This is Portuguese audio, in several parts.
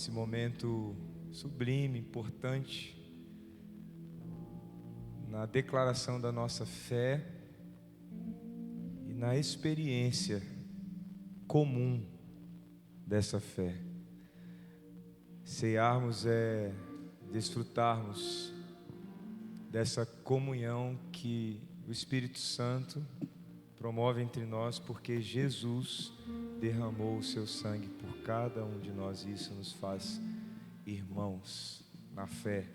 nesse momento sublime, importante, na declaração da nossa fé e na experiência comum dessa fé. Cearmos é desfrutarmos dessa comunhão que o Espírito Santo promove entre nós, porque Jesus derramou o seu sangue por cada um de nós, e isso nos faz irmãos na fé.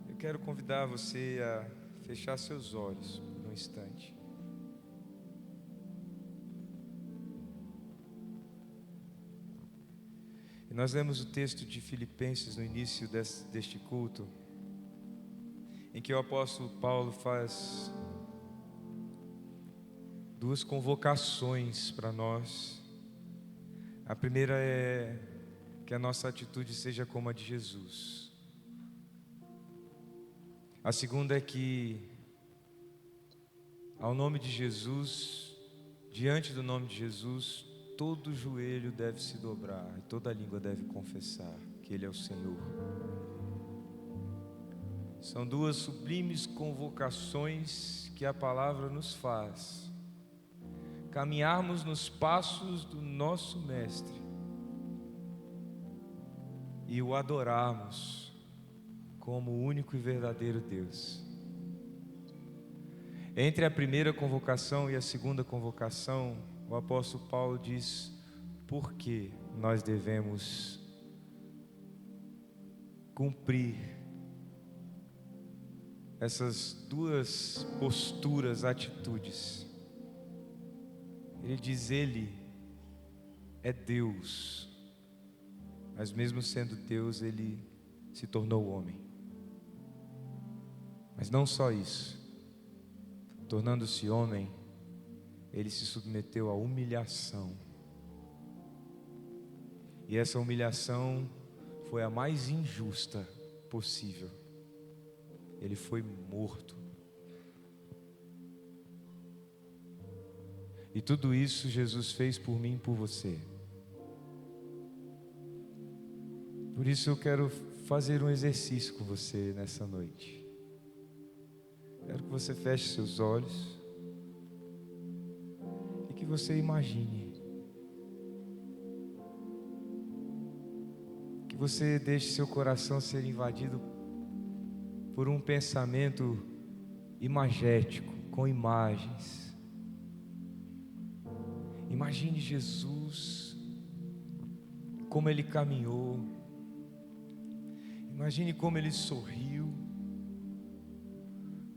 Eu quero convidar você a fechar seus olhos por um instante. E nós lemos o texto de Filipenses no início deste culto, em que o apóstolo Paulo faz duas convocações para nós. A primeira é que a nossa atitude seja como a de Jesus. A segunda é que, ao nome de Jesus, diante do nome de Jesus, todo joelho deve se dobrar e toda língua deve confessar que Ele é o Senhor. São duas sublimes convocações que a palavra nos faz caminharmos nos passos do nosso Mestre e o adorarmos como o único e verdadeiro Deus. Entre a primeira convocação e a segunda convocação, o apóstolo Paulo diz por que nós devemos cumprir essas duas posturas, atitudes. Ele diz: Ele é Deus, mas mesmo sendo Deus, Ele se tornou homem. Mas não só isso, tornando-se homem, Ele se submeteu à humilhação. E essa humilhação foi a mais injusta possível. Ele foi morto. E tudo isso Jesus fez por mim e por você. Por isso eu quero fazer um exercício com você nessa noite. Quero que você feche seus olhos e que você imagine. Que você deixe seu coração ser invadido por um pensamento imagético, com imagens. Imagine Jesus, como Ele caminhou. Imagine como Ele sorriu,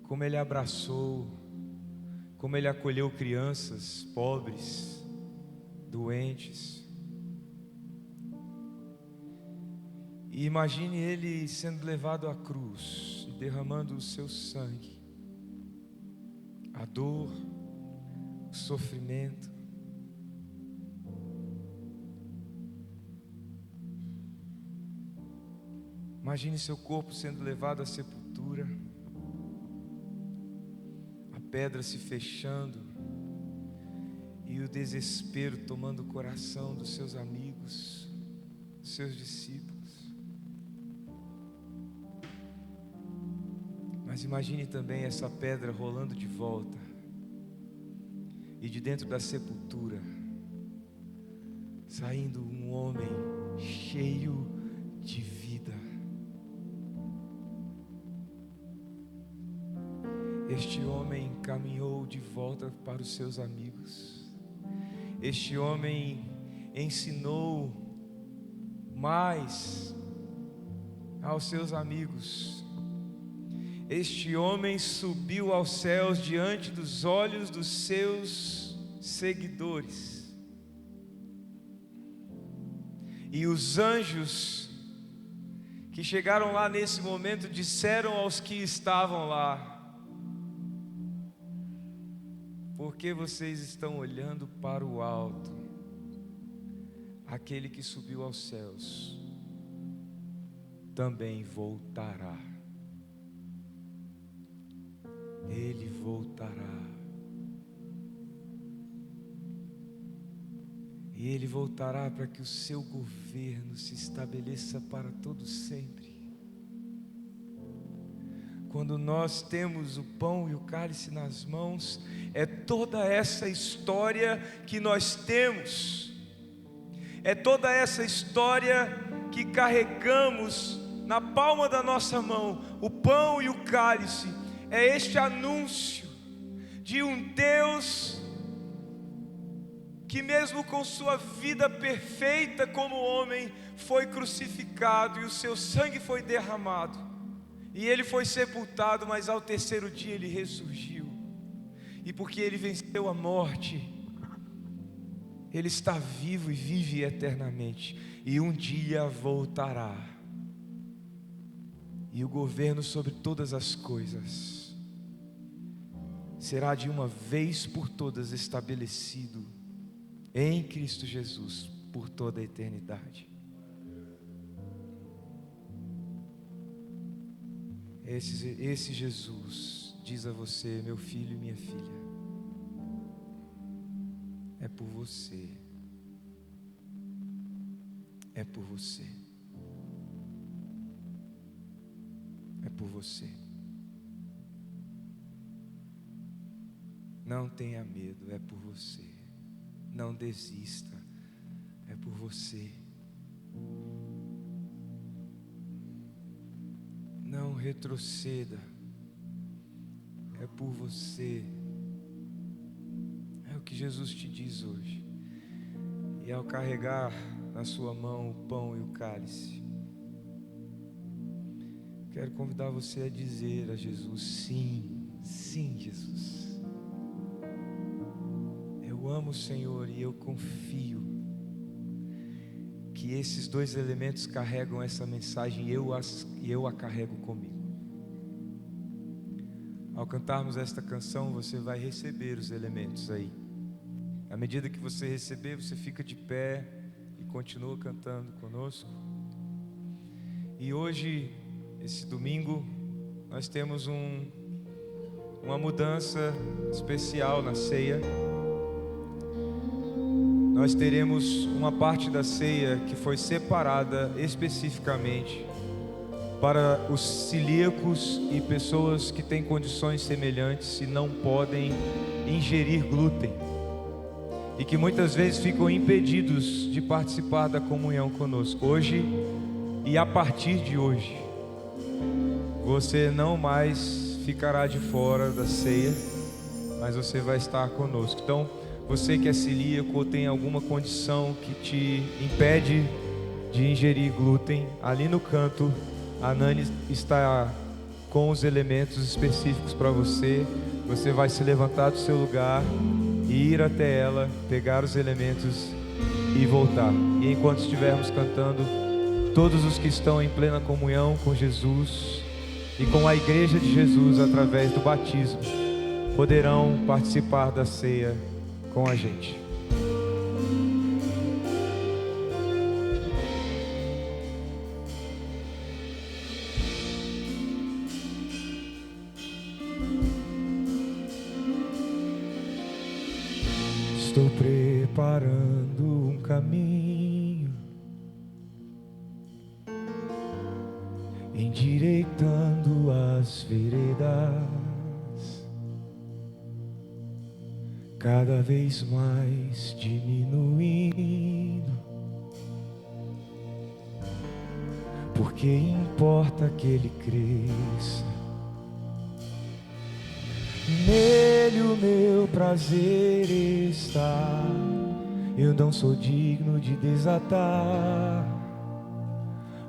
como Ele abraçou, como Ele acolheu crianças pobres, doentes. E imagine Ele sendo levado à cruz e derramando o seu sangue, a dor, o sofrimento. Imagine seu corpo sendo levado à sepultura, a pedra se fechando e o desespero tomando o coração dos seus amigos, dos seus discípulos. Mas imagine também essa pedra rolando de volta e de dentro da sepultura saindo um homem cheio de vida. Este homem caminhou de volta para os seus amigos. Este homem ensinou mais aos seus amigos. Este homem subiu aos céus diante dos olhos dos seus seguidores. E os anjos que chegaram lá nesse momento disseram aos que estavam lá: por que vocês estão olhando para o alto? Aquele que subiu aos céus também voltará. Ele voltará. e Ele voltará para que o seu governo se estabeleça para todo sempre. Quando nós temos o pão e o cálice nas mãos, é toda essa história que nós temos, é toda essa história que carregamos na palma da nossa mão. O pão e o cálice é este anúncio de um Deus que, mesmo com sua vida perfeita como homem, foi crucificado e o seu sangue foi derramado. E Ele foi sepultado, mas ao terceiro dia Ele ressurgiu. E porque Ele venceu a morte, Ele está vivo e vive eternamente. E um dia voltará. E o governo sobre todas as coisas será de uma vez por todas estabelecido em Cristo Jesus por toda a eternidade. Esse Jesus diz a você: meu filho e minha filha, é por você, é por você, é por você. Não tenha medo, é por você. Não desista, é por você. Não retroceda, é por você. É o que Jesus te diz hoje. E ao carregar na sua mão o pão e o cálice, quero convidar você a dizer a Jesus: sim, sim, Jesus. Eu amo o Senhor e eu confio que esses dois elementos carregam essa mensagem e eu a carrego comigo. Ao cantarmos esta canção, você vai receber os elementos aí. À medida que você receber, você fica de pé e continua cantando conosco. E hoje, esse domingo, nós temos uma mudança especial na ceia. Nós teremos uma parte da ceia que foi separada especificamente para os celíacos e pessoas que têm condições semelhantes e não podem ingerir glúten, e que muitas vezes ficam impedidos de participar da comunhão conosco. Hoje e a partir de hoje, você não mais ficará de fora da ceia, mas você vai estar conosco. Então, você que é celíaco ou tem alguma condição que te impede de ingerir glúten, ali no canto, a Nani está com os elementos específicos para você. Você vai se levantar do seu lugar e ir até ela, pegar os elementos e voltar. E enquanto estivermos cantando, todos os que estão em plena comunhão com Jesus e com a igreja de Jesus através do batismo poderão participar da ceia com a gente. Estou preparando um caminho, endireitando as veredas, cada vez mais diminuindo, porque importa que ele cresça. Nele o meu prazer está, eu não sou digno de desatar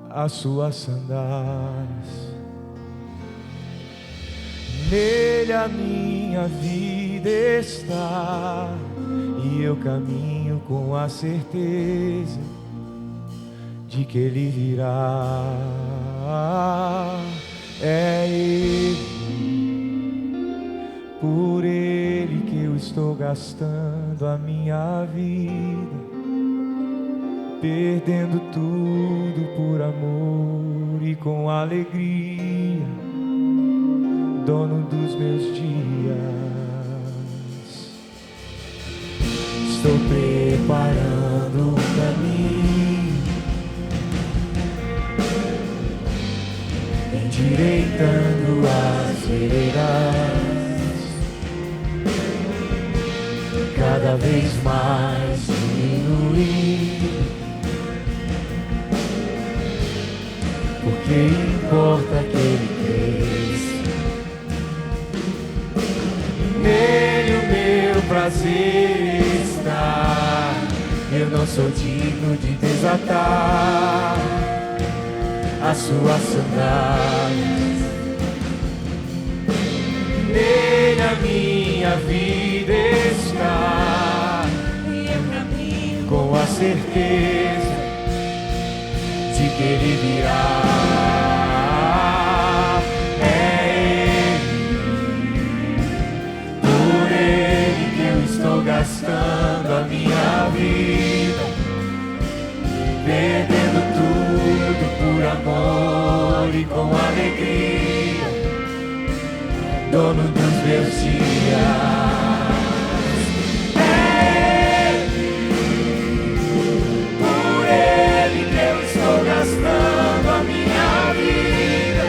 as suas sandálias. Nele a minha vida está, e eu caminho com a certeza de que ele virá. É ele, por ele que eu estou gastando a minha vida, perdendo tudo por amor e com alegria, dono dos meus dias. estou preparando um caminho, endireitando as veredas, cada vez mais diminuir, porque importa que ele cresça. Nele o meu prazer está, eu não sou digno de desatar as suas sandálias. Nele a minha vida está, e eu caminho com a certeza de que ele virá. Gastando a minha vida, perdendo tudo por amor e com alegria, dono dos meus dias. É Ele, por Ele que eu estou gastando a minha vida,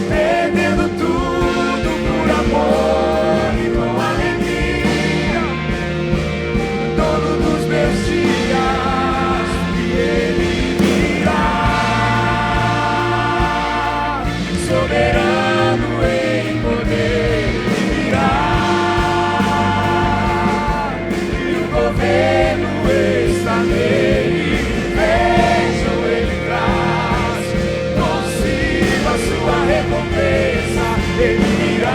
perdendo tudo por amor e com alegria, dono dos meus dias, e ele virá, soberano em poder, ele virá, e o governo está nele. Vejam, ele traz consigo a sua recompensa, ele virá.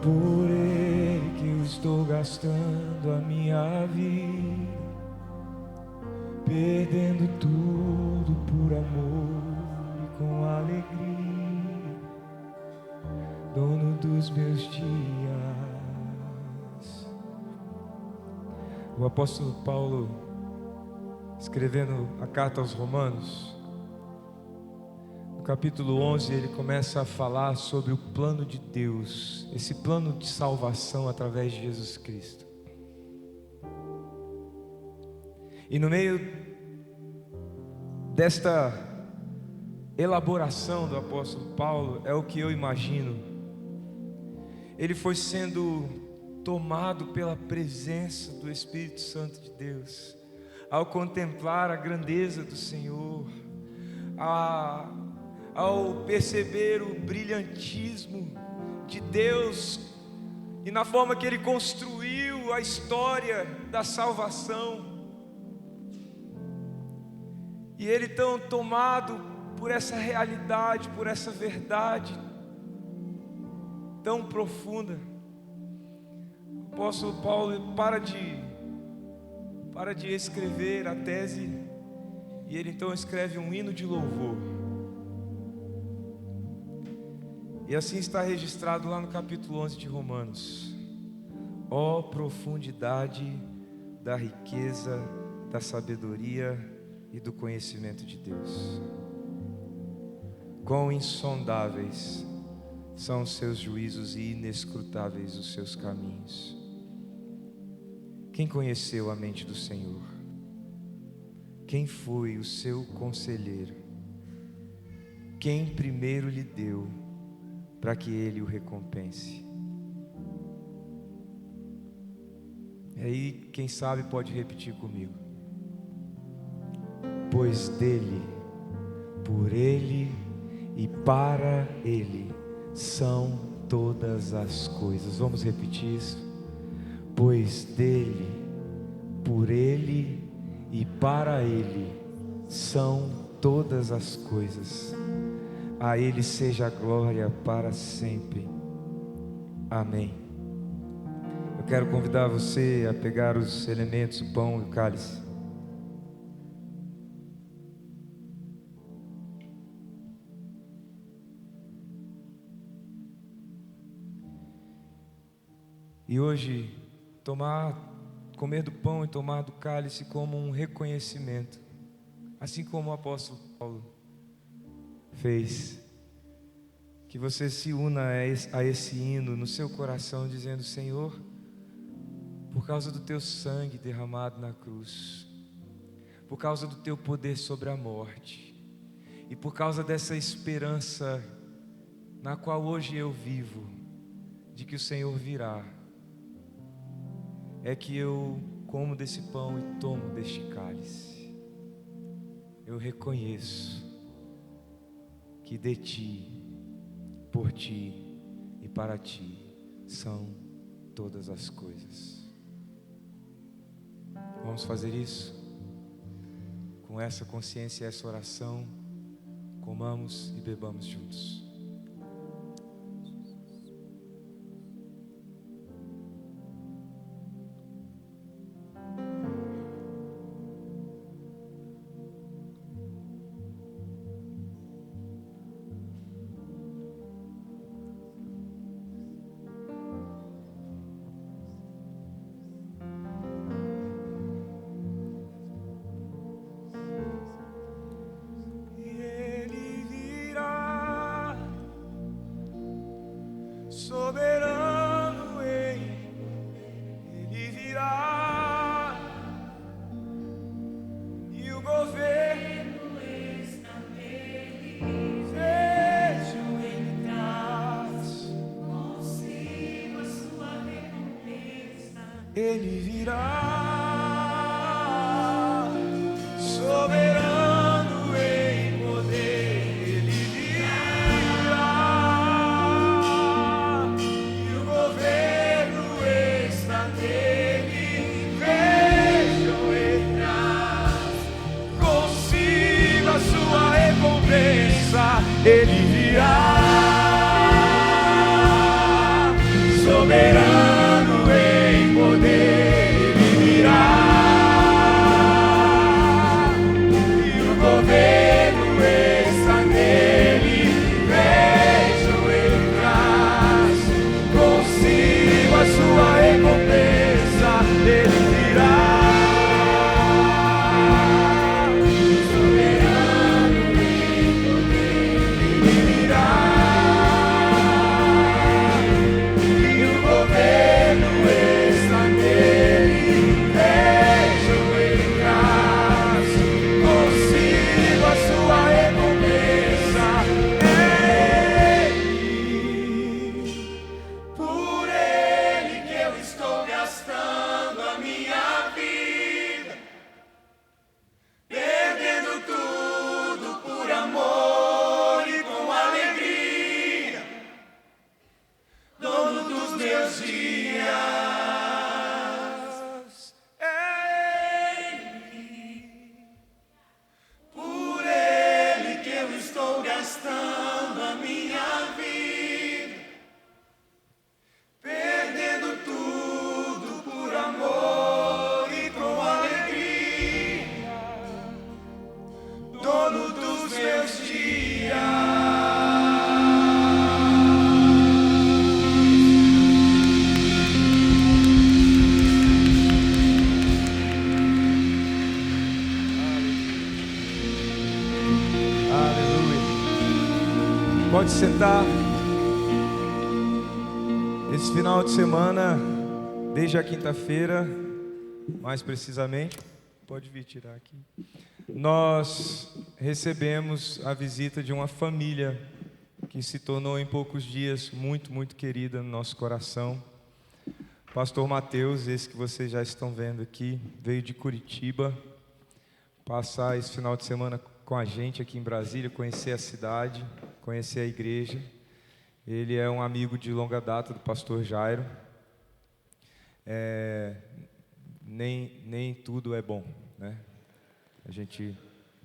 Por ele que eu estou gastando a minha vida, perdendo tudo por amor e com alegria, dono dos meus dias. O apóstolo Paulo, escrevendo a carta aos Romanos, no capítulo 11, ele começa a falar sobre o plano de Deus, esse plano de salvação através de Jesus Cristo. E no meio desta elaboração do apóstolo Paulo, é o que eu imagino, ele foi sendo tomado pela presença do Espírito Santo de Deus, ao contemplar a grandeza do Senhor, ao perceber o brilhantismo de Deus e na forma que Ele construiu a história da salvação. E ele tão tomado por essa realidade, por essa verdade tão profunda, o apóstolo Paulo para de escrever a tese, e ele então escreve um hino de louvor. E assim está registrado lá no capítulo 11 de Romanos: ó profundidade da riqueza, da sabedoria e do conhecimento de Deus, quão insondáveis são os seus juízos e inescrutáveis os seus caminhos. Quem conheceu a mente do Senhor? Quem foi o seu conselheiro? Quem primeiro lhe deu para que ele o recompense? E aí, quem sabe pode repetir comigo. Pois dele, por ele e para ele são todas as coisas. Vamos repetir isso? Pois dele, por ele e para ele são todas as coisas. A ele seja a glória para sempre. Amém. Eu quero convidar você a pegar os elementos, o pão e o cálice. E hoje, comer do pão e tomar do cálice como um reconhecimento, assim como o apóstolo Paulo fez, que você se una a esse hino no seu coração, dizendo: Senhor, por causa do teu sangue derramado na cruz, por causa do teu poder sobre a morte, e por causa dessa esperança na qual hoje eu vivo, de que o Senhor virá, é que eu como desse pão e tomo deste cálice. Eu reconheço que de ti, por ti e para ti são todas as coisas. Vamos fazer isso? Com essa consciência e essa oração, comamos e bebamos juntos. Ele virá, soberano em poder. Ele virá, e o governo está nele. Vejam, ele traz consigo a sua recompensa. Ele virá, soberano. Pode sentar. Esse final de semana, desde a quinta-feira, mais precisamente, pode vir tirar aqui, nós recebemos a visita de uma família que se tornou em poucos dias muito, muito querida no nosso coração. Pastor Mateus, esse que vocês já estão vendo aqui, veio de Curitiba passar esse final de semana com a gente aqui em Brasília, conhecer a cidade, conhecer a igreja. Ele é um amigo de longa data do pastor Jairo. Nem tudo é bom, né? A gente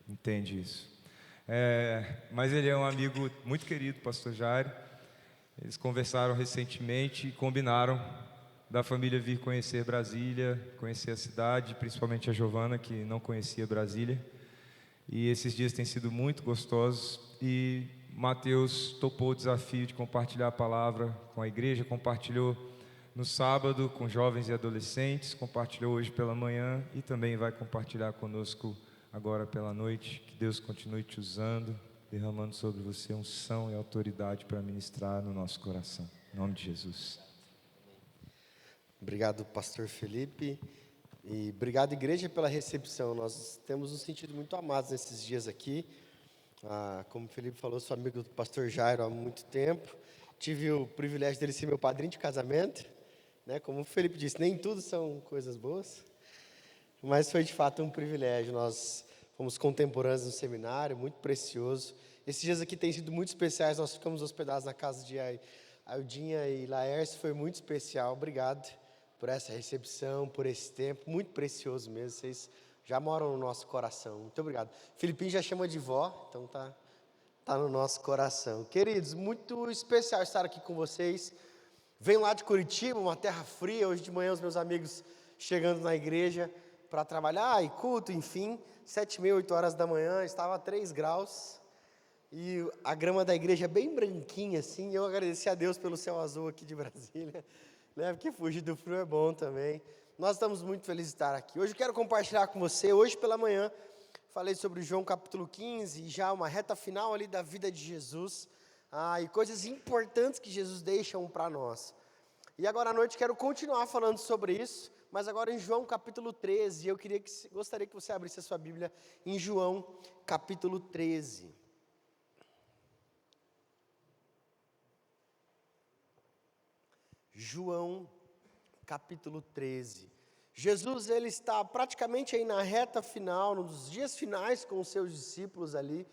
entende isso. Mas ele é um amigo muito querido, pastor Jairo. Eles conversaram recentemente e combinaram da família vir conhecer Brasília, conhecer a cidade, principalmente a Giovana, que não conhecia Brasília. E esses dias têm sido muito gostosos. E Mateus topou o desafio de compartilhar a palavra com a igreja, compartilhou no sábado com jovens e adolescentes, compartilhou hoje pela manhã e também vai compartilhar conosco agora pela noite. Que Deus continue te usando, derramando sobre você unção e autoridade para ministrar no nosso coração. Em nome de Jesus. Obrigado, pastor Felipe, e obrigado, igreja, pela recepção. Nós temos nos sentido muito amados nesses dias aqui. Como o Felipe falou, sou amigo do pastor Jairo há muito tempo. Tive o privilégio dele ser meu padrinho de casamento, né? Como o Felipe disse, nem tudo são coisas boas, mas foi de fato um privilégio. Nós fomos contemporâneos no seminário, muito precioso. Esses dias aqui têm sido muito especiais. Nós ficamos hospedados na casa de Aildinha e Laércio, foi muito especial. Obrigado por essa recepção, por esse tempo, muito precioso mesmo. Vocês já moram no nosso coração. Muito obrigado. Filipinho já chama de vó, então tá no nosso coração. Queridos, muito especial estar aqui com vocês. Venho lá de Curitiba, uma terra fria. Hoje de manhã os meus amigos chegando na igreja para trabalhar e culto, enfim. 7h30, 8 horas da manhã, estava a 3 graus. E a grama da igreja é bem branquinha assim. Eu agradeci a Deus pelo céu azul aqui de Brasília, né? Porque fugir do frio é bom também. Nós estamos muito felizes de estar aqui. Hoje eu quero compartilhar com você. Hoje pela manhã falei sobre João capítulo 15, e já uma reta final ali da vida de Jesus, e coisas importantes que Jesus deixa para nós. E agora à noite quero continuar falando sobre isso, mas agora em João capítulo 13. Eu gostaria que você abrisse a sua Bíblia em João capítulo 13. João capítulo 13. Jesus, ele está praticamente aí na reta final, nos dias finais com os seus discípulos ali,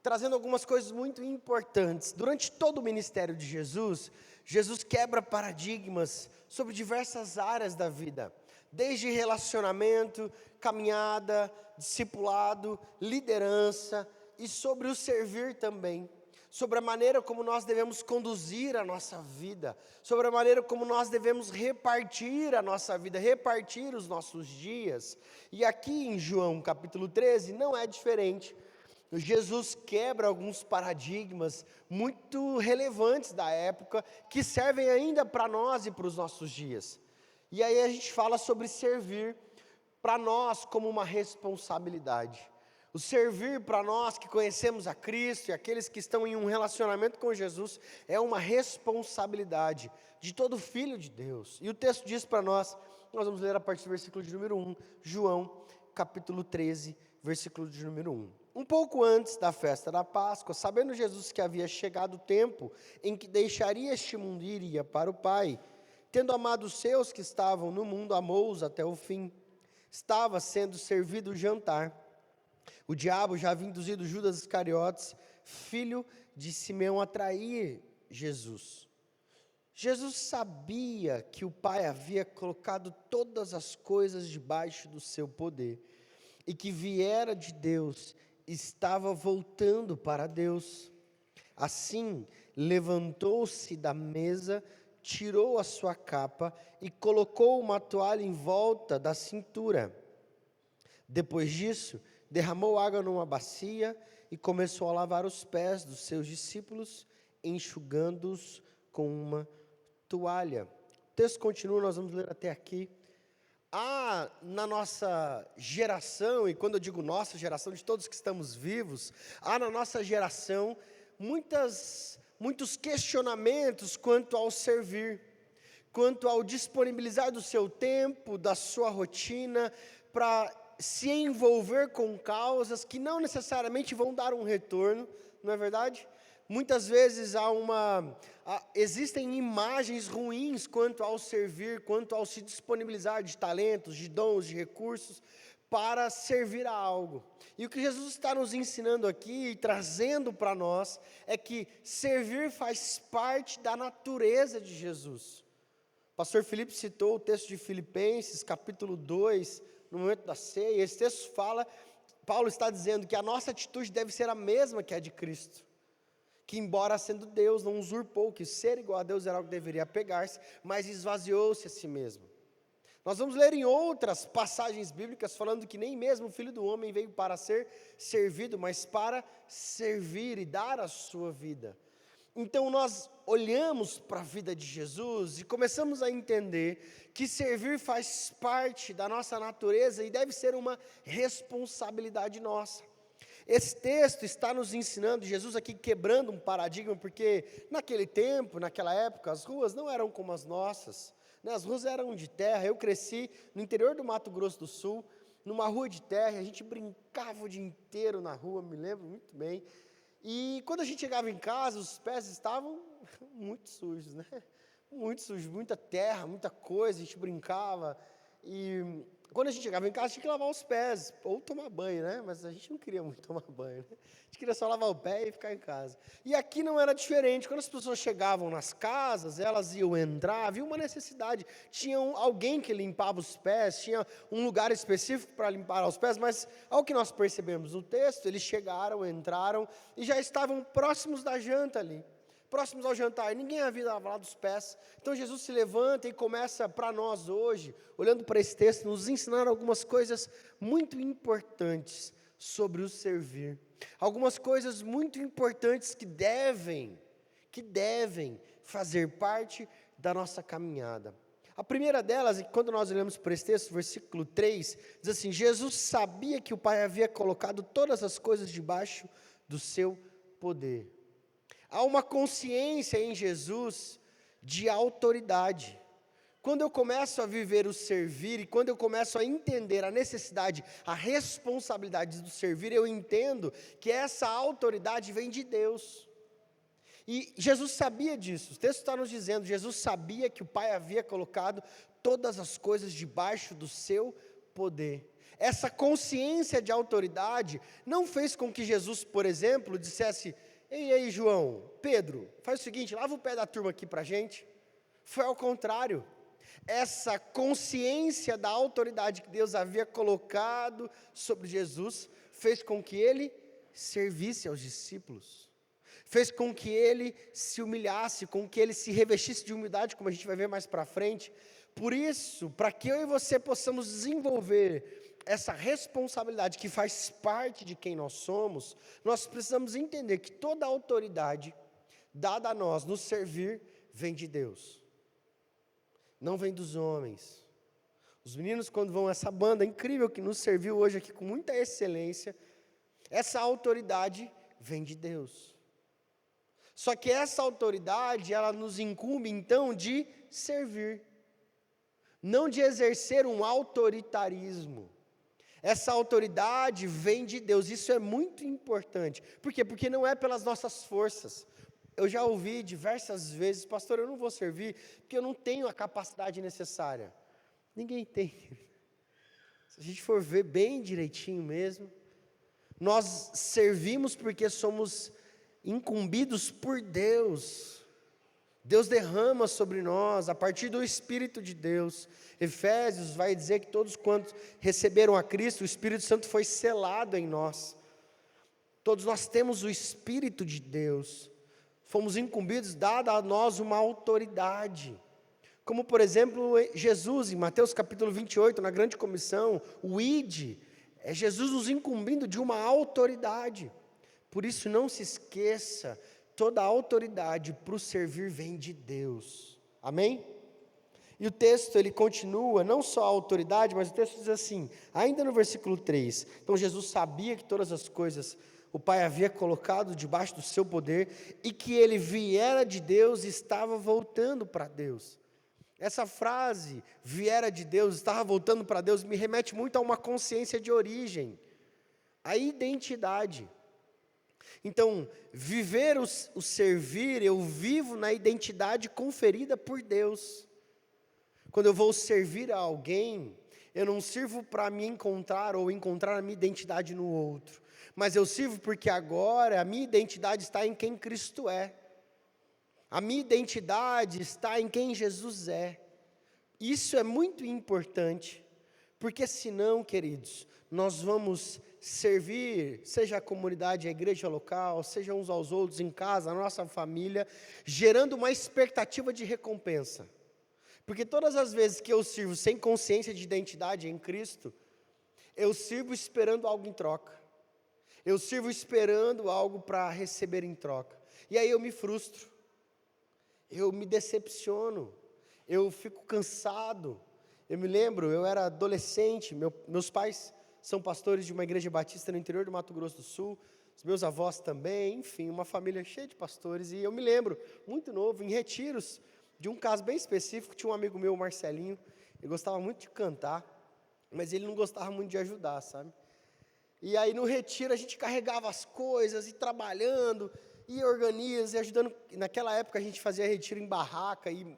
trazendo algumas coisas muito importantes. Durante todo o ministério de Jesus, Jesus quebra paradigmas sobre diversas áreas da vida, desde relacionamento, caminhada, discipulado, liderança e sobre o servir também. Sobre a maneira como nós devemos conduzir a nossa vida, sobre a maneira como nós devemos repartir a nossa vida, repartir os nossos dias. E aqui em João capítulo 13 não é diferente. Jesus quebra alguns paradigmas muito relevantes da época, que servem ainda para nós e para os nossos dias. E aí a gente fala sobre servir para nós como uma responsabilidade. O servir para nós que conhecemos a Cristo e aqueles que estão em um relacionamento com Jesus é uma responsabilidade de todo filho de Deus. E o texto diz para nós vamos ler a partir do versículo de número 1, João capítulo 13, versículo de número 1. Um pouco antes da festa da Páscoa, sabendo Jesus que havia chegado o tempo em que deixaria este mundo e iria para o Pai, tendo amado os seus que estavam no mundo, amou-os até o fim. Estava sendo servido o jantar. O diabo já havia induzido Judas Iscariotes, filho de Simeão, a trair Jesus. Jesus sabia que o Pai havia colocado todas as coisas debaixo do seu poder e que viera de Deus, estava voltando para Deus. Assim, levantou-se da mesa, tirou a sua capa e colocou uma toalha em volta da cintura. Depois disso, derramou água numa bacia e começou a lavar os pés dos seus discípulos, enxugando-os com uma toalha. O texto continua, nós vamos ler até aqui. Na nossa geração, e quando eu digo nossa geração, de todos que estamos vivos, na nossa geração muitos questionamentos quanto ao servir, quanto ao disponibilizar do seu tempo, da sua rotina, para se envolver com causas que não necessariamente vão dar um retorno, não é verdade? Muitas vezes existem imagens ruins quanto ao servir, quanto ao se disponibilizar de talentos, de dons, de recursos, para servir a algo. E o que Jesus está nos ensinando aqui e trazendo para nós é que servir faz parte da natureza de Jesus. O pastor Felipe citou o texto de Filipenses, capítulo 2, no momento da ceia. Esse texto fala, Paulo está dizendo que a nossa atitude deve ser a mesma que a de Cristo. Que embora sendo Deus, não usurpou, que ser igual a Deus era algo que deveria apegar-se, mas esvaziou-se a si mesmo. Nós vamos ler em outras passagens bíblicas falando que nem mesmo o Filho do Homem veio para ser servido, mas para servir e dar a sua vida. Então nós olhamos para a vida de Jesus e começamos a entender que servir faz parte da nossa natureza e deve ser uma responsabilidade nossa. Esse texto está nos ensinando, Jesus aqui quebrando um paradigma, porque naquele tempo, naquela época, as ruas não eram como as nossas. As ruas eram de terra. Eu cresci no interior do Mato Grosso do Sul, numa rua de terra, a gente brincava o dia inteiro na rua, me lembro muito bem. E quando a gente chegava em casa, os pés estavam muito sujos, né? Muito sujos, muita terra, muita coisa, a gente brincava. E quando a gente chegava em casa, tinha que lavar os pés, ou tomar banho, né? Mas a gente não queria muito tomar banho, né? A gente queria só lavar o pé e ficar em casa. E aqui não era diferente. Quando as pessoas chegavam nas casas, elas iam entrar, havia uma necessidade. Tinha alguém que limpava os pés, tinha um lugar específico para limpar os pés, mas ao que nós percebemos no texto, eles chegaram, entraram e já estavam próximos da janta ali. Próximos ao jantar, ninguém havia lavado os pés. Então Jesus se levanta e começa para nós hoje, olhando para esse texto, nos ensinar algumas coisas muito importantes sobre o servir. Algumas coisas muito importantes que devem fazer parte da nossa caminhada. A primeira delas, quando nós olhamos para esse texto, versículo 3, diz assim: Jesus sabia que o Pai havia colocado todas as coisas debaixo do seu poder. Há uma consciência em Jesus de autoridade. Quando eu começo a viver o servir e quando eu começo a entender a necessidade, a responsabilidade do servir, eu entendo que essa autoridade vem de Deus. E Jesus sabia disso. O texto está nos dizendo, Jesus sabia que o Pai havia colocado todas as coisas debaixo do seu poder. Essa consciência de autoridade não fez com que Jesus, por exemplo, dissesse: ei, aí, João, Pedro, faz o seguinte, lava o pé da turma aqui para a gente. Foi ao contrário. Essa consciência da autoridade que Deus havia colocado sobre Jesus fez com que ele servisse aos discípulos. Fez com que ele se humilhasse, com que ele se revestisse de humildade, como a gente vai ver mais para frente. Por isso, para que eu e você possamos desenvolver essa responsabilidade que faz parte de quem nós somos, nós precisamos entender que toda a autoridade dada a nós no servir vem de Deus, não vem dos homens. Os meninos, quando vão, essa banda incrível que nos serviu hoje aqui com muita excelência, essa autoridade vem de Deus. Só que essa autoridade, ela nos incumbe então de servir, não de exercer um autoritarismo. Essa autoridade vem de Deus, isso é muito importante. Por quê? Porque não é pelas nossas forças. Eu já ouvi diversas vezes: pastor, eu não vou servir porque eu não tenho a capacidade necessária. Ninguém tem. Se a gente for ver bem direitinho mesmo, nós servimos porque somos incumbidos por Deus. Deus derrama sobre nós, a partir do Espírito de Deus. Efésios vai dizer que todos quantos receberam a Cristo, o Espírito Santo foi selado em nós. Todos nós temos o Espírito de Deus. Fomos incumbidos, dada a nós uma autoridade. Como, por exemplo, Jesus, em Mateus capítulo 28, na grande comissão, o ide, é Jesus nos incumbindo de uma autoridade. Por isso, não se esqueça, toda a autoridade para o servir vem de Deus. Amém? E o texto, ele continua, não só a autoridade, mas o texto diz assim, ainda no versículo 3, então Jesus sabia que todas as coisas o Pai havia colocado debaixo do seu poder, e que ele viera de Deus e estava voltando para Deus. Essa frase, viera de Deus, estava voltando para Deus, me remete muito a uma consciência de origem, a identidade. Então, viver o servir, eu vivo na identidade conferida por Deus. Quando eu vou servir a alguém, eu não sirvo para me encontrar ou encontrar a minha identidade no outro, mas eu sirvo porque agora a minha identidade está em quem Cristo é. A minha identidade está em quem Jesus é. Isso é muito importante, porque senão, queridos, nós vamos servir, seja a comunidade, a igreja local, seja uns aos outros, em casa, a nossa família, gerando uma expectativa de recompensa. Porque todas as vezes que eu sirvo sem consciência de identidade em Cristo, eu sirvo esperando algo em troca. Eu sirvo esperando algo para receber em troca. E aí eu me frustro, eu me decepciono, eu fico cansado. Eu me lembro, eu era adolescente, meus pais são pastores de uma igreja batista no interior do Mato Grosso do Sul, os meus avós também, enfim, uma família cheia de pastores. E eu me lembro, muito novo, em retiros, de um caso bem específico, tinha um amigo meu, o Marcelinho, ele gostava muito de cantar, mas ele não gostava muito de ajudar, sabe? E aí no retiro a gente carregava as coisas, e trabalhando, e organiza, e ajudando. Naquela época a gente fazia retiro em barraca, e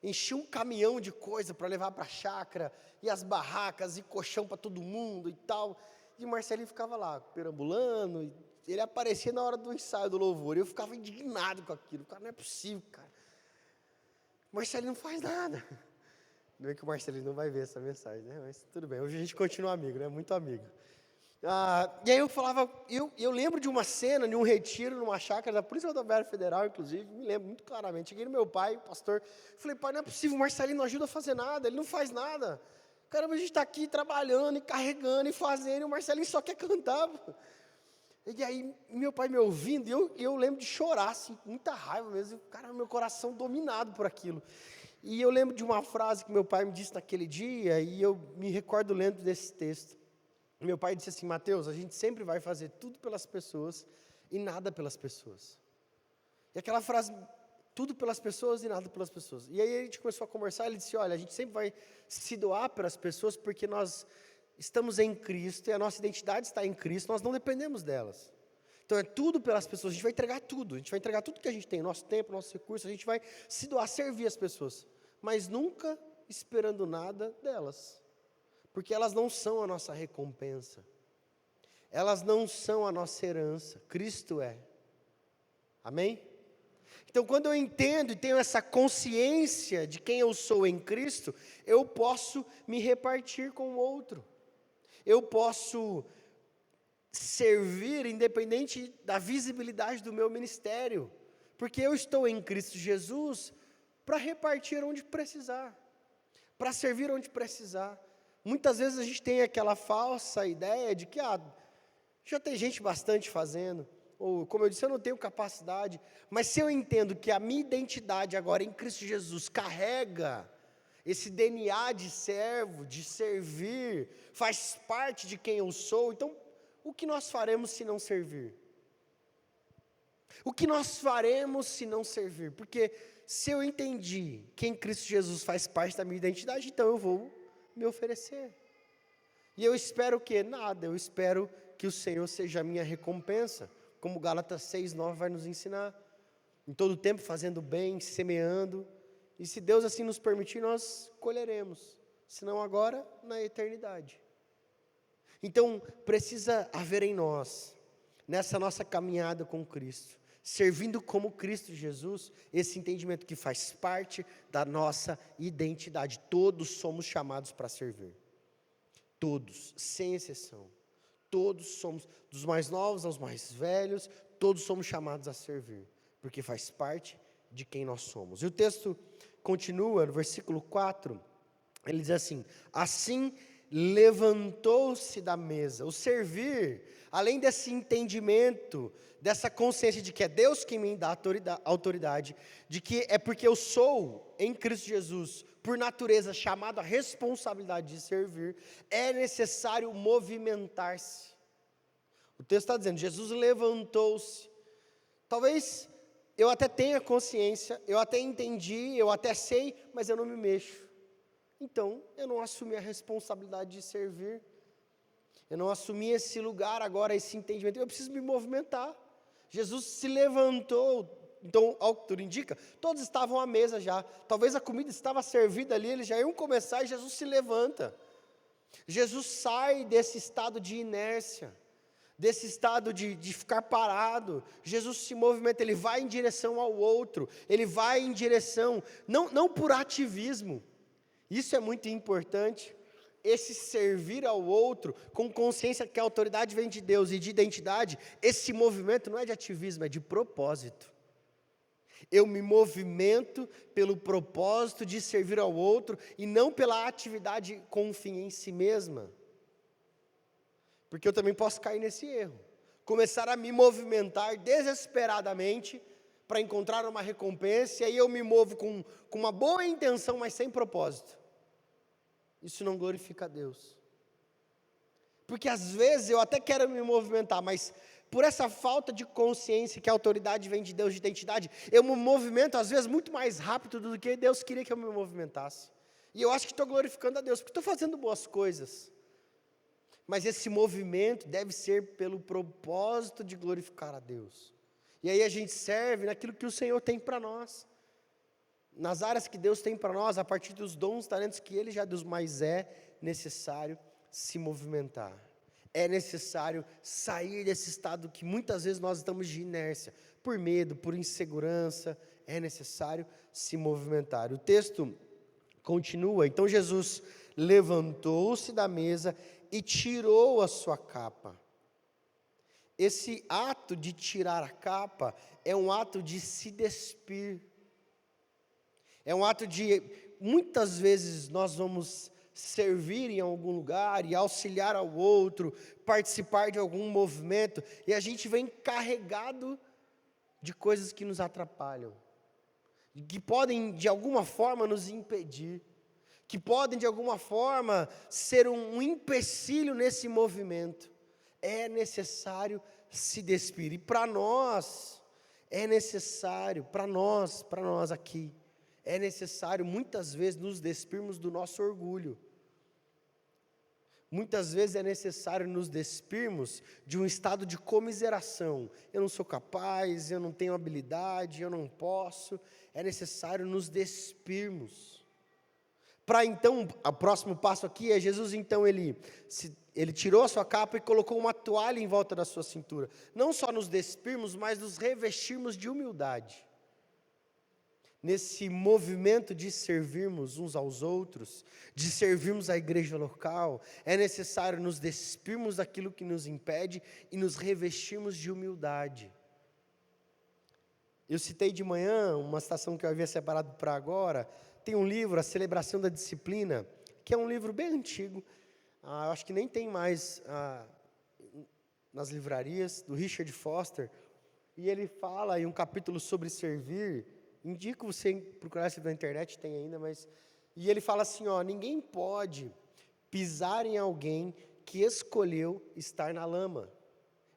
enchia um caminhão de coisa para levar para a chácara, e as barracas, e colchão para todo mundo e tal. E o Marcelinho ficava lá, perambulando, e ele aparecia na hora do ensaio do louvor, e eu ficava indignado com aquilo. Cara, não é possível, cara. O Marcelinho não faz nada. Não é que o Marcelinho não vai ver essa mensagem, né? Mas tudo bem, hoje a gente continua amigo, né? Muito amigo. E aí eu falava, eu lembro de uma cena, de um retiro numa chácara da Polícia Rodoviária Federal, inclusive, me lembro muito claramente. Cheguei no meu pai, o pastor, falei, pai, não é possível, o Marcelinho não ajuda a fazer nada, ele não faz nada. Caramba, a gente está aqui trabalhando, e carregando, e fazendo, e o Marcelinho só quer cantar. E aí, meu pai me ouvindo, e eu lembro de chorar, assim, com muita raiva mesmo, cara, meu coração dominado por aquilo. E eu lembro de uma frase que meu pai me disse naquele dia, e eu me recordo lendo desse texto. Meu pai disse assim, Mateus, a gente sempre vai fazer tudo pelas pessoas e nada pelas pessoas. E aquela frase, tudo pelas pessoas e nada pelas pessoas. E aí a gente começou a conversar, ele disse, olha, a gente sempre vai se doar pelas pessoas porque nós estamos em Cristo e a nossa identidade está em Cristo, nós não dependemos delas. Então é tudo pelas pessoas, a gente vai entregar tudo que a gente tem, nosso tempo, nosso recurso, a gente vai se doar, servir as pessoas, mas nunca esperando nada delas. Porque elas não são a nossa recompensa, elas não são a nossa herança, Cristo é. Amém? Então, quando eu entendo e tenho essa consciência de quem eu sou em Cristo, eu posso me repartir com o outro, eu posso servir independente da visibilidade do meu ministério, porque eu estou em Cristo Jesus para repartir onde precisar, para servir onde precisar. Muitas vezes a gente tem aquela falsa ideia de que já tem gente bastante fazendo, ou como eu disse, eu não tenho capacidade, mas se eu entendo que a minha identidade agora em Cristo Jesus carrega esse DNA de servo, de servir, faz parte de quem eu sou, então o que nós faremos se não servir? O que nós faremos se não servir? Porque se eu entendi que em Cristo Jesus faz parte da minha identidade, então eu vou me oferecer. E eu espero que nada, eu espero que o Senhor seja a minha recompensa, como Gálatas 6:9 vai nos ensinar. Em todo tempo fazendo bem, semeando, e se Deus assim nos permitir, nós colheremos, se não agora, na eternidade. Então, precisa haver em nós, nessa nossa caminhada com Cristo, servindo como Cristo Jesus, esse entendimento que faz parte da nossa identidade. Todos somos chamados para servir. Todos, sem exceção. Todos somos, dos mais novos aos mais velhos, todos somos chamados a servir, porque faz parte de quem nós somos. E o texto continua no versículo 4, ele diz assim, assim levantou-se da mesa. O servir, além desse entendimento, dessa consciência de que é Deus quem me dá autoridade, de que é porque eu sou em Cristo Jesus, por natureza chamado à responsabilidade de servir, é necessário movimentar-se. O texto está dizendo, Jesus levantou-se. Talvez eu até tenha consciência, eu até entendi, eu até sei, mas eu não me mexo. Então, eu não assumi a responsabilidade de servir. Eu não assumi esse lugar agora, esse entendimento. Eu preciso me movimentar. Jesus se levantou. Então, ao que tudo indica, todos estavam à mesa já. Talvez a comida estava servida ali, eles já iam começar e Jesus se levanta. Jesus sai desse estado de inércia, desse estado de ficar parado. Jesus se movimenta, ele vai em direção ao outro, ele vai em direção, não por ativismo, isso é muito importante, esse servir ao outro, com consciência que a autoridade vem de Deus e de identidade, esse movimento não é de ativismo, é de propósito. Eu me movimento pelo propósito de servir ao outro e não pela atividade com um fim em si mesma. Porque eu também posso cair nesse erro. Começar a me movimentar desesperadamente para encontrar uma recompensa, e aí eu me movo com uma boa intenção, mas sem propósito. Isso não glorifica a Deus. Porque às vezes eu até quero me movimentar, mas por essa falta de consciência que a autoridade vem de Deus, de identidade, eu me movimento às vezes muito mais rápido do que Deus queria que eu me movimentasse. E eu acho que estou glorificando a Deus, porque estou fazendo boas coisas. Mas esse movimento deve ser pelo propósito de glorificar a Deus. E aí a gente serve naquilo que o Senhor tem para nós. Nas áreas que Deus tem para nós, a partir dos dons, talentos que Ele já nos, mas é necessário se movimentar. É necessário sair desse estado que muitas vezes nós estamos de inércia, por medo, por insegurança, é necessário se movimentar. O texto continua, então Jesus levantou-se da mesa e tirou a sua capa. Esse ato de tirar a capa é um ato de se despir. É um ato de, muitas vezes nós vamos servir em algum lugar e auxiliar ao outro, participar de algum movimento, e a gente vem carregado de coisas que nos atrapalham, que podem de alguma forma nos impedir, que podem de alguma forma ser um empecilho nesse movimento. É necessário se despir, e para nós, é necessário, para nós aqui, é necessário muitas vezes nos despirmos do nosso orgulho. Muitas vezes é necessário nos despirmos de um estado de comiseração. Eu não sou capaz, eu não tenho habilidade, eu não posso. É necessário nos despirmos. Para então, o próximo passo aqui é Jesus, então, ele tirou a sua capa e colocou uma toalha em volta da sua cintura. Não só nos despirmos, mas nos revestirmos de humildade. Nesse movimento de servirmos uns aos outros, de servirmos a igreja local, é necessário nos despirmos daquilo que nos impede e nos revestirmos de humildade. Eu citei de manhã uma citação que eu havia separado para agora. Tem um livro, A Celebração da Disciplina, que é um livro bem antigo, eu acho que nem tem mais nas livrarias, do Richard Foster, e ele fala em um capítulo sobre servir. Indico você procurar isso na internet, tem ainda, mas... E ele fala assim, ninguém pode pisar em alguém que escolheu estar na lama.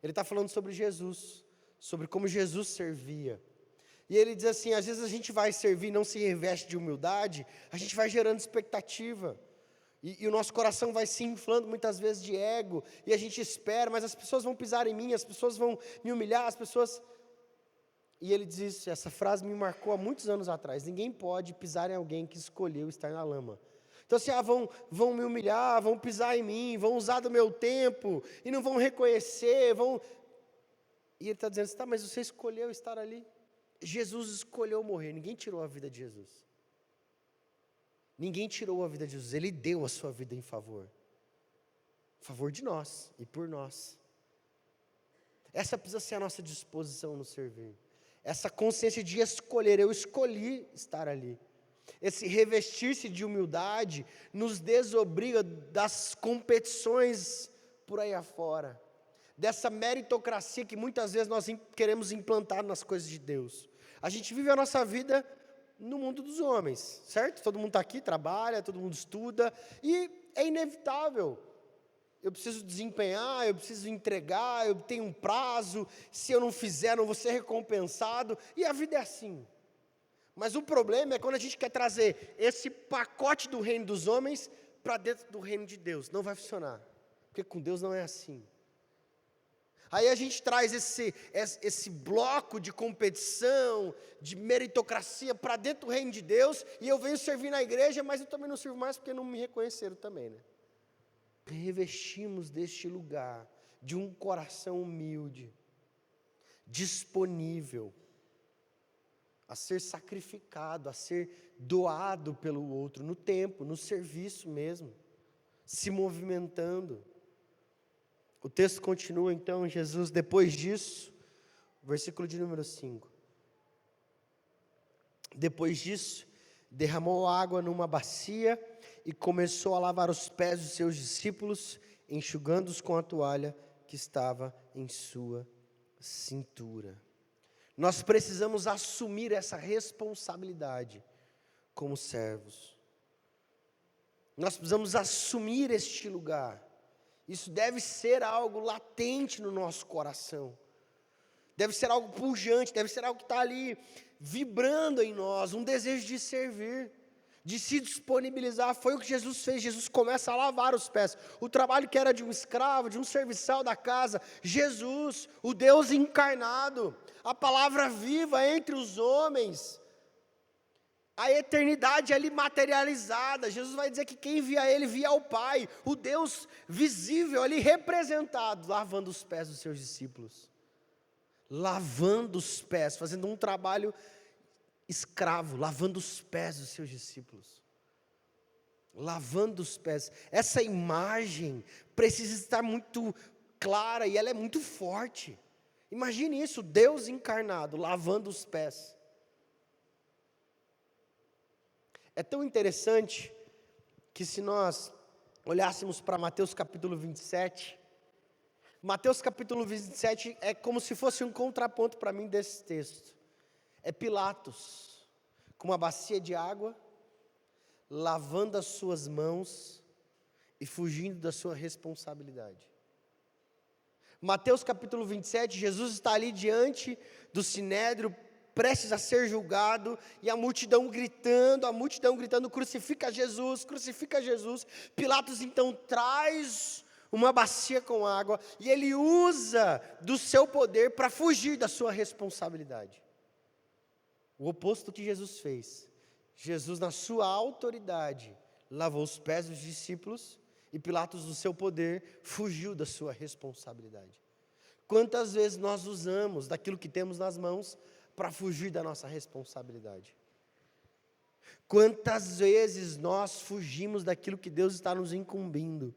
Ele está falando sobre Jesus, sobre como Jesus servia. E ele diz assim, às vezes a gente vai servir, não se reveste de humildade, a gente vai gerando expectativa. E o nosso coração vai se inflando muitas vezes de ego, e a gente espera, mas as pessoas vão pisar em mim, as pessoas vão me humilhar, as pessoas... E ele diz isso, essa frase me marcou há muitos anos atrás, ninguém pode pisar em alguém que escolheu estar na lama. Então assim, vão me humilhar, vão pisar em mim, vão usar do meu tempo, e não vão reconhecer, E ele está dizendo assim, mas você escolheu estar ali. Jesus escolheu morrer, ninguém tirou a vida de Jesus. Ninguém tirou a vida de Jesus, Ele deu a sua vida em favor de nós e por nós. Essa precisa ser a nossa disposição no servir. Essa consciência de escolher, eu escolhi estar ali. Esse revestir-se de humildade nos desobriga das competições por aí afora. Dessa meritocracia que muitas vezes nós queremos implantar nas coisas de Deus. A gente vive a nossa vida no mundo dos homens, certo? Todo mundo está aqui, trabalha, todo mundo estuda, e é inevitável. Eu preciso desempenhar, eu preciso entregar, eu tenho um prazo, se eu não fizer, não vou ser recompensado, e a vida é assim. Mas o problema é quando a gente quer trazer esse pacote do reino dos homens para dentro do reino de Deus. Não vai funcionar, porque com Deus não é assim. Aí a gente traz esse bloco de competição, de meritocracia para dentro do reino de Deus, e eu venho servir na igreja, mas eu também não sirvo mais porque não me reconheceram também, né? Revestimos deste lugar, de um coração humilde, disponível, a ser sacrificado, a ser doado pelo outro, no tempo, no serviço mesmo, se movimentando. O texto continua então, Jesus, depois disso, versículo de número 5. Depois disso, derramou água numa bacia e começou a lavar os pés dos seus discípulos, enxugando-os com a toalha que estava em sua cintura. Nós precisamos assumir essa responsabilidade como servos. Nós precisamos assumir este lugar. Isso deve ser algo latente no nosso coração. Deve ser algo pujante, deve ser algo que está ali vibrando em nós, um desejo de servir, de se disponibilizar. Foi o que Jesus fez. Jesus começa a lavar os pés. O trabalho que era de um escravo, de um serviçal da casa, Jesus, o Deus encarnado, a palavra viva entre os homens, a eternidade ali materializada. Jesus vai dizer que quem via ele, via o Pai, o Deus visível ali representado, lavando os pés dos seus discípulos. Lavando os pés, fazendo um trabalho escravo, lavando os pés dos seus discípulos. Lavando os pés. Essa imagem precisa estar muito clara e ela é muito forte. Imagine isso, Deus encarnado, lavando os pés. É tão interessante que se nós olhássemos para Mateus capítulo 27, Mateus capítulo 27 é como se fosse um contraponto para mim desse texto. É Pilatos, com uma bacia de água, lavando as suas mãos e fugindo da sua responsabilidade. Mateus capítulo 27, Jesus está ali diante do sinédrio, prestes a ser julgado, e a multidão gritando, crucifica Jesus, crucifica Jesus. Pilatos então traz uma bacia com água, e ele usa do seu poder para fugir da sua responsabilidade. O oposto do que Jesus fez. Jesus, na sua autoridade, lavou os pés dos discípulos, e Pilatos, no seu poder, fugiu da sua responsabilidade. Quantas vezes nós usamos daquilo que temos nas mãos para fugir da nossa responsabilidade? Quantas vezes nós fugimos daquilo que Deus está nos incumbindo?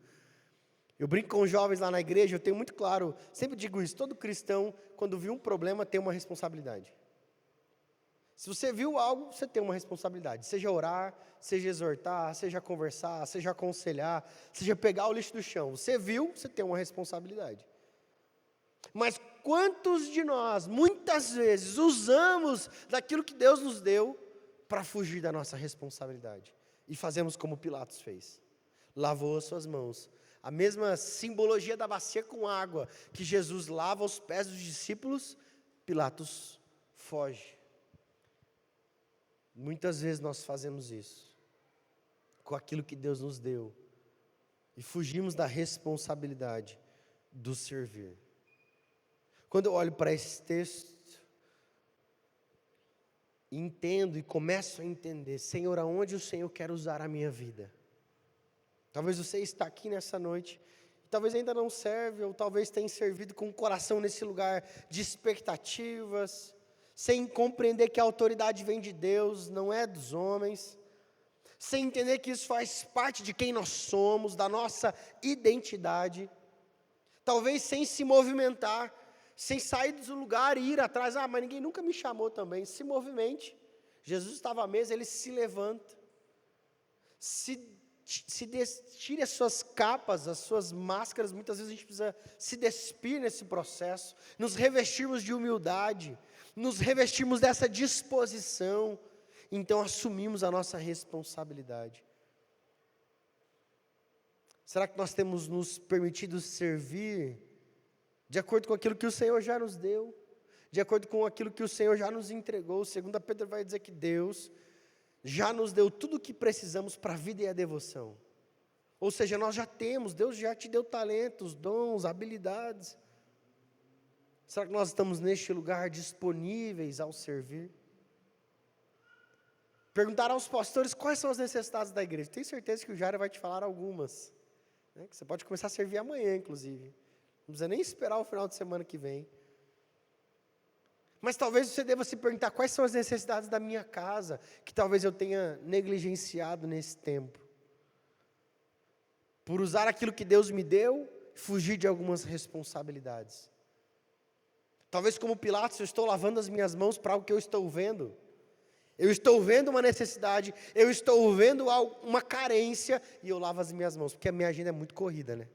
Eu brinco com os jovens lá na igreja, eu tenho muito claro, sempre digo isso, todo cristão, quando viu um problema, tem uma responsabilidade. Se você viu algo, você tem uma responsabilidade, seja orar, seja exortar, seja conversar, seja aconselhar, seja pegar o lixo do chão. Você viu, você tem uma responsabilidade. Mas quantos de nós, muitas vezes, usamos daquilo que Deus nos deu para fugir da nossa responsabilidade? E fazemos como Pilatos fez, lavou as suas mãos. A mesma simbologia da bacia com água, que Jesus lava os pés dos discípulos, Pilatos foge. Muitas vezes nós fazemos isso, com aquilo que Deus nos deu, e fugimos da responsabilidade do servir. Quando eu olho para esse texto, entendo e começo a entender, Senhor, aonde o Senhor quer usar a minha vida? Talvez você está aqui nessa noite, talvez ainda não serve, ou talvez tenha servido com o coração nesse lugar de expectativas, sem compreender que a autoridade vem de Deus, não é dos homens, sem entender que isso faz parte de quem nós somos, da nossa identidade, talvez sem se movimentar, sem sair do lugar e ir atrás, mas ninguém nunca me chamou também, se movimente. Jesus estava à mesa, ele se levanta, tire as suas capas, as suas máscaras. Muitas vezes a gente precisa se despir nesse processo, nos revestirmos de humildade, nos revestirmos dessa disposição, então assumimos a nossa responsabilidade. Será que nós temos nos permitido servir de acordo com aquilo que o Senhor já nos deu, de acordo com aquilo que o Senhor já nos entregou? 2 Pedro vai dizer que Deus já nos deu tudo o que precisamos para a vida e a devoção. Ou seja, nós já temos, Deus já te deu talentos, dons, habilidades. Será que nós estamos neste lugar disponíveis ao servir? Perguntar aos pastores quais são as necessidades da igreja. Tenho certeza que o Jairo vai te falar algumas, né? Que você pode começar a servir amanhã, inclusive. Não precisa nem esperar o final de semana que vem. Mas talvez você deva se perguntar quais são as necessidades da minha casa, que talvez eu tenha negligenciado nesse tempo. Por usar aquilo que Deus me deu, fugir de algumas responsabilidades. Talvez como Pilatos, eu estou lavando as minhas mãos para algo que eu estou vendo. Eu estou vendo uma necessidade, eu estou vendo uma carência, e eu lavo as minhas mãos, porque a minha agenda é muito corrida, né?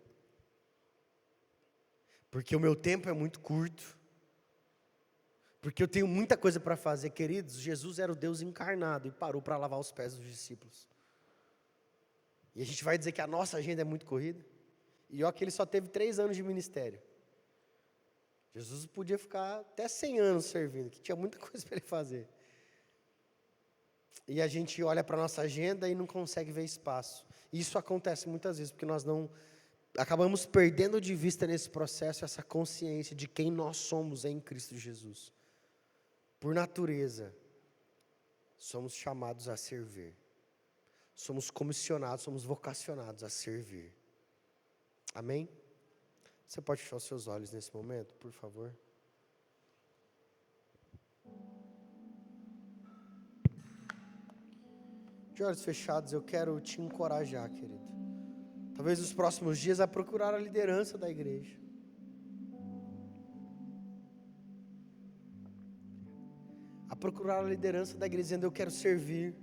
Porque o meu tempo é muito curto. Porque eu tenho muita coisa para fazer, queridos. Jesus era o Deus encarnado e parou para lavar os pés dos discípulos. E a gente vai dizer que a nossa agenda é muito corrida? E olha que ele só teve 3 anos de ministério. Jesus podia ficar até 100 anos servindo, que tinha muita coisa para ele fazer. E a gente olha para a nossa agenda e não consegue ver espaço. Isso acontece muitas vezes, porque nós não acabamos perdendo de vista nesse processo essa consciência de quem nós somos em Cristo Jesus. Por natureza, somos chamados a servir. Somos comissionados, somos vocacionados a servir. Amém? Você pode fechar os seus olhos nesse momento, por favor? De olhos fechados, eu quero te encorajar, querido. Talvez nos próximos dias a procurar a liderança da igreja. A procurar a liderança da igreja, dizendo: eu quero servir.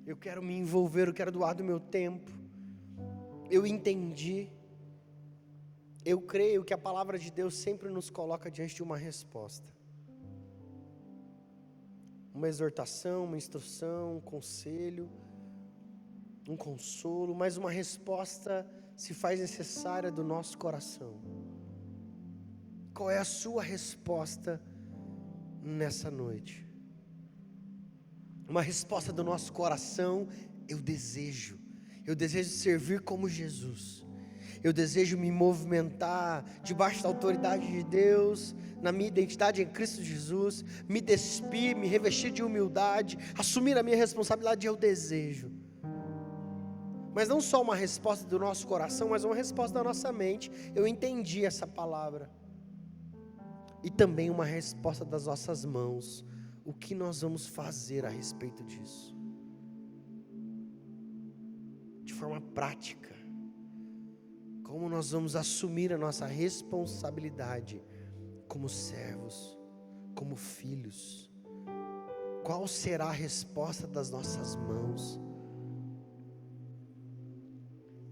Eu quero me envolver, eu quero doar do meu tempo. Eu entendi. Eu creio que a palavra de Deus sempre nos coloca diante de uma resposta. Uma exortação, uma instrução, um conselho, um consolo, mas uma resposta se faz necessária do nosso coração. Qual é a sua resposta nessa noite? Uma resposta do nosso coração: eu desejo servir como Jesus. Eu desejo me movimentar debaixo da autoridade de Deus, na minha identidade em Cristo Jesus, me despir, me revestir de humildade, assumir a minha responsabilidade. Eu desejo. Mas não só uma resposta do nosso coração, mas uma resposta da nossa mente. Eu entendi essa palavra. E também uma resposta das nossas mãos. O que nós vamos fazer a respeito disso? De forma prática. Como nós vamos assumir a nossa responsabilidade como servos, como filhos? Qual será a resposta das nossas mãos?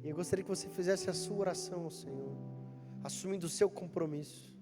E eu gostaria que você fizesse a sua oração ao Senhor, assumindo o seu compromisso.